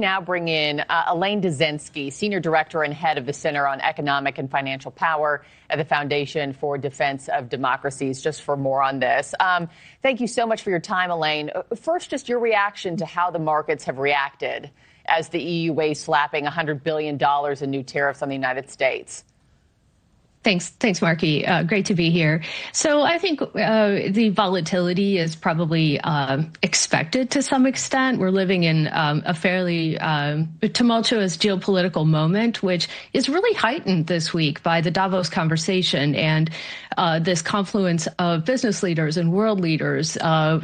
Now bring in Elaine Dezenski, Senior Director and Head of the Center on Economic and Financial Power at the Foundation for Defense of Democracies, just for more on this. Thank you so much for your time, Elaine. First, just your reaction to how the markets have reacted as the EU weighs slapping $100 billion in new tariffs on the United States. Thanks, Marky. Great to be here. So I think the volatility is probably expected to some extent. We're living in a fairly tumultuous geopolitical moment, which is really heightened this week by the Davos conversation and this confluence of business leaders and world leaders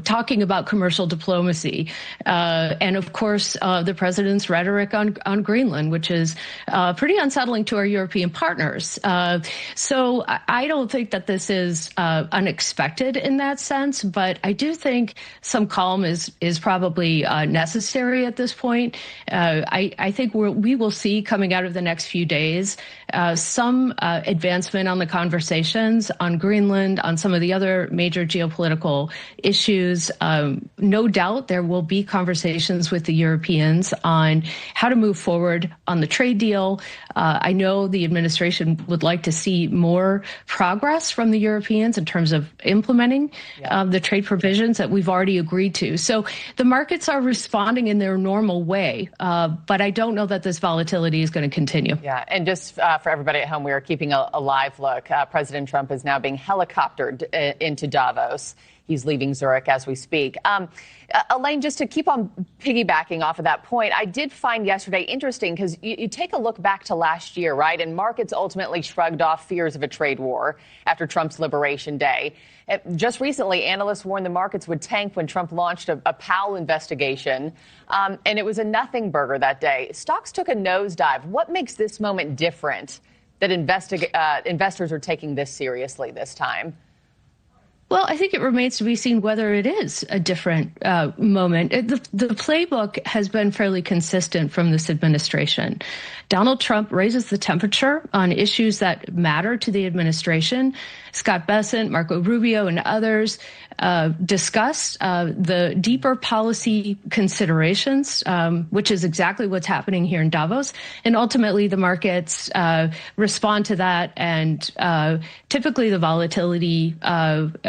talking about commercial diplomacy. And of course, the president's rhetoric on Greenland, which is pretty unsettling to our European partners. So I don't think that this is unexpected in that sense, but I do think some calm is probably necessary at this point. I think we will see coming out of the next few days some advancement on the conversations on Greenland, on some of the other major geopolitical issues. No doubt there will be conversations with the Europeans on how to move forward on the trade deal. I know the administration would like to see more progress from the Europeans in terms of implementing the trade provisions that we've already agreed to. So the markets are responding in their normal way, but I don't know that this volatility is going to continue. Yeah, and just for everybody at home, we are keeping a live look. President Trump is now being helicoptered into Davos. He's leaving Zurich as we speak. Elaine, just to keep on piggybacking off of that point, I did find yesterday interesting because you take a look back to last year, right? And markets ultimately shrugged off fears of a trade war after Trump's Liberation Day. Just recently, analysts warned the markets would tank when Trump launched a Powell investigation, and it was a nothing burger that day. Stocks took a nosedive. What makes this moment different that investors are taking this seriously this time? Well, I think it remains to be seen whether it is a different moment. The playbook has been fairly consistent from this administration. Donald Trump raises the temperature on issues that matter to the administration. Scott Bessent, Marco Rubio, and others discuss the deeper policy considerations, which is exactly what's happening here in Davos. And ultimately, the markets respond to that, and typically the volatility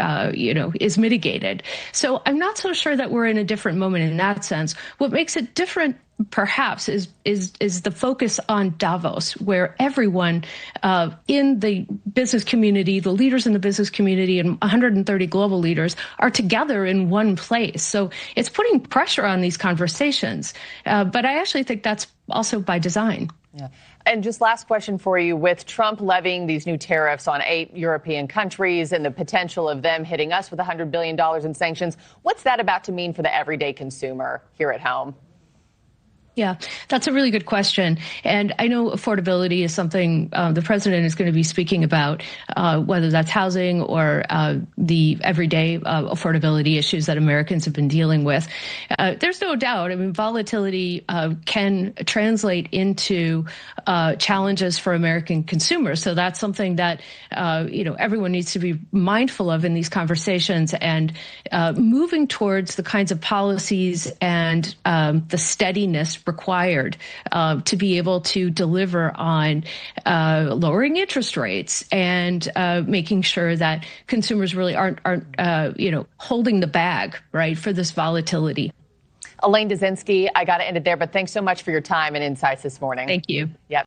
is mitigated. So I'm not so sure that we're in a different moment in that sense. What makes it different, perhaps, is the focus on Davos, where everyone in the business community, the leaders in the business community, and 130 global leaders are together in one place. So it's putting pressure on these conversations. But I actually think that's also by design. Yeah. And just last question for you. With Trump levying these new tariffs on 8 European countries and the potential of them hitting us with $100 billion in sanctions, what's that about to mean for the everyday consumer here at home? Yeah, that's a really good question. And I know affordability is something the president is going to be speaking about, whether that's housing or the everyday affordability issues that Americans have been dealing with. There's no doubt. I mean, volatility can translate into challenges for American consumers. So that's something that, everyone needs to be mindful of in these conversations, and moving towards the kinds of policies and the steadiness required to be able to deliver on lowering interest rates and making sure that consumers really aren't holding the bag, right, for this volatility. Elaine Dezenski, I got to end it there, but thanks so much for your time and insights this morning. Thank you. Yep.